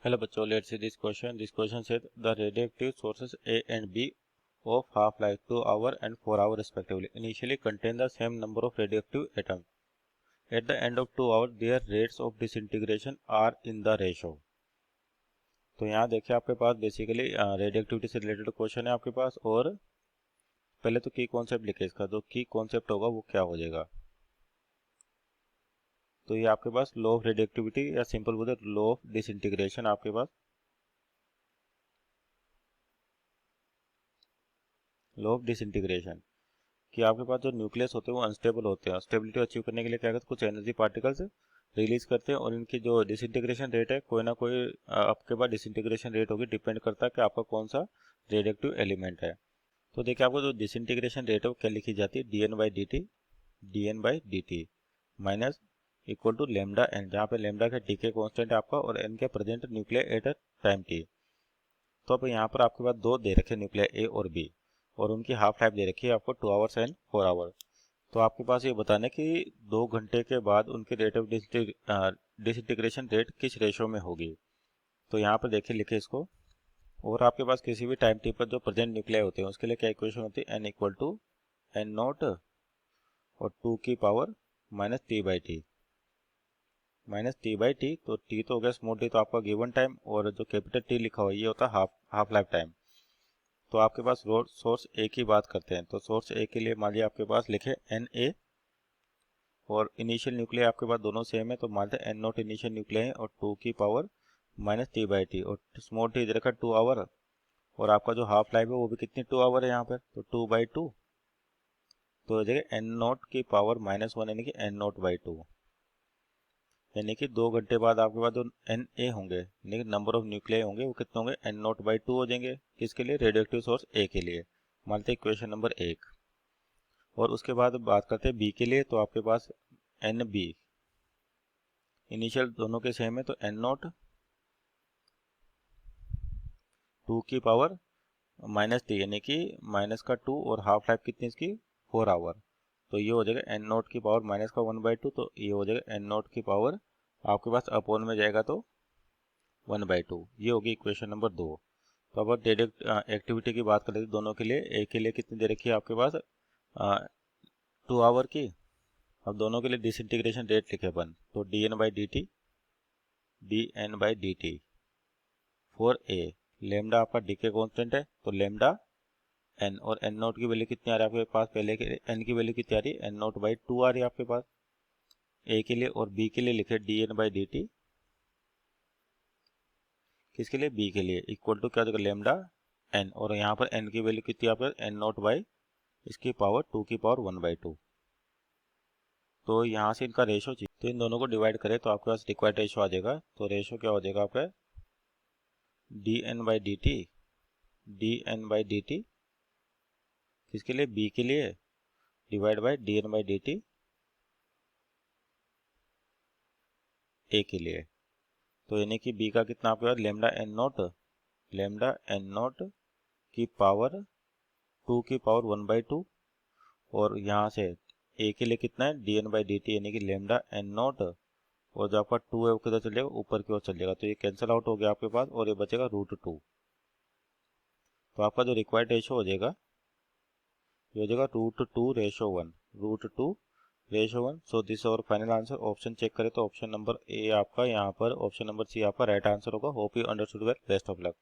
Hello बच्चों, let's see this question. This question said the radioactive sources A and B of half-life 2 hour and 4 hour respectively initially contain the same number of radioactive atoms. At the end of 2 hours, their rates of disintegration are in the ratio. तो यहाँ देखिए आपके पास basically radioactivity से related question है आपके पास, और पहले तो की कॉन्सेप्ट लिखे इसका। जो की कॉन्सेप्ट होगा वो क्या हो जाएगा, तो ये आपके पास लॉ ऑफ रेडियोएक्टिविटी या सिंपल बोलते लॉ ऑफ डिसइंटीग्रेशन आपके पास लॉ ऑफ डिसइंटीग्रेशन कि आपके पास जो न्यूक्लियस होते हैं वो अनस्टेबल होते हैं। स्टेबिलिटी अचीव करने के लिए क्या करते हैं, कुछ एनर्जी पार्टिकल्स रिलीज करते हैं, और इनकी जो डिसइंटीग्रेशन रेट है कोई ना कोई आपके पास डिसइंटीग्रेशन रेट होगी, डिपेंड करता है कि आपका कौन सा रेडियोएक्टिव एलिमेंट है। तो देखिए आपको जो डिसइंटीग्रेशन रेट है वो क्या लिखी जाती है, D N by D T minus equal to lambda N, जहाँ पे लेमडा का डीके कॉन्स्टेंट है आपका और एन के present nuclear at time T. तो अब यहाँ पर आपके पास दो दे रखे न्यूक्लियर ए और बी, और उनकी हाफ लाइफ दे रखी है आपको 2 आवर्स एंड 4 आवर। तो आपके पास ये बताना कि 2 घंटे के बाद उनकी रेट ऑफ डिसइंटीग्रेशन रेट किस रेशो में होगी। तो यहाँ पर देखिए लिखे इसको, और आपके पास किसी भी टाइम टी पर जो प्रेजेंट न्यूक्लियर होते हैं उसके लिए क्या इक्वेशन होती है, N equal to N naught और 2 की power minus T by T, minus T by T. तो टी तो हो गया स्मॉल टी, तो आपका गिवन टाइम, और जो कैपिटल टी लिखा हुआ है ये होता है हाफ लाइफ टाइम। तो आपके पास सोर्स ए की बात करते हैं, तो सोर्स ए के लिए मान लिया आपके पास लिखे एन ए, और इनिशियल न्यूक्लियर आपके पास दोनों सेम है, तो मानते हैं एन नॉट इनिशियल न्यूक्लियर है और 2 की power minus T by T, और स्मॉल टी इधर का 2 आवर, और आपका जो हाफ लाइफ है वो भी कितनी 2 आवर है यहाँ पर, तो 2/2। तो हो जाएगा एन नॉट की पावर -1 यानी कि एन नॉट बाई 2, यानी कि 2 घंटे बाद आपके पास जो एन ए होंगे यानी कि नंबर ऑफ न्यूक्लियर होंगे वो कितने होंगे, एन नॉट बाई 2 हो जाएंगे। किसके लिए, रेडियोएक्टिव सोर्स ए के लिए। मानते हैं इक्वेशन नंबर 1। और उसके बाद बात करते हैं बी के लिए, तो आपके पास एन बी इनिशियल दोनों के सेम है, तो एन नॉट 2 की पावर माइनस टी यानी कि माइनस का 2, और हाफ लाइफ कितनी इसकी 4 आवर। तो ये हो जाएगा एन नॉट की पावर माइनस का 1/2, तो ये हो जाएगा एन नॉट की पावर आपके पास अपॉन में जाएगा तो 1/2। ये होगी इक्वेशन नंबर 2। तो अब डायरेक्ट एक्टिविटी की बात करें तो दोनों के लिए, ए के लिए कितनी दे रखी है आपके पास 2 आवर की। अब दोनों के लिए डिसइंटीग्रेशन रेट लिखे अपन, तो D N by D T for A. Lambda आपका डी के कॉन्स्टेंट है, तो लेमडा एन, और एन नोट की वैल्यू कितनी आ रही है आपके पास, पहले के एन की वैल्यू कितनी आ रही है, एन नोट बाई 2 आ रही है आपके पास ए के लिए। और बी के लिए लिखे D N by D T, किसके लिए, बी के लिए, इक्वल टू क्या हो जाएगा, लेमडा एन, और यहाँ पर एन की वैल्यू कितनी आप एन नॉट बाई इसकी पावर 2 की पावर 1/2। तो यहाँ से इनका रेशो चाहिए, तो इन दोनों को डिवाइड करें तो आपके पास रिक्वायर्ड रेशो आ जाएगा। तो रेशो क्या हो जाएगा आपका, D N by D T किसके लिए, बी के लिए, divide by D N by D T A के लिए। तो यानी कि बी का कितना आपके पास, लेमडा एन नॉट की पावर 2 की पावर 1/2, और यहाँ से ए के लिए कितना है, D N by D T यानी कि लेमडा एन नॉट, और जो आपका 2 है वो किधर चल जाएगा, ऊपर की ओर चल जाएगा, तो ये कैंसिल आउट हो गया आपके पास, और ये बचेगा √2। तो आपका जो रिक्वायर्ड रेशो हो जाएगा ये हो जाएगा √2/1, √2/1। सो दिस और फाइनल आंसर। ऑप्शन चेक करें तो ऑप्शन नंबर ए आपका यहाँ पर, ऑप्शन नंबर सी आपका राइट आंसर होगा। Hope you understood well, best of luck.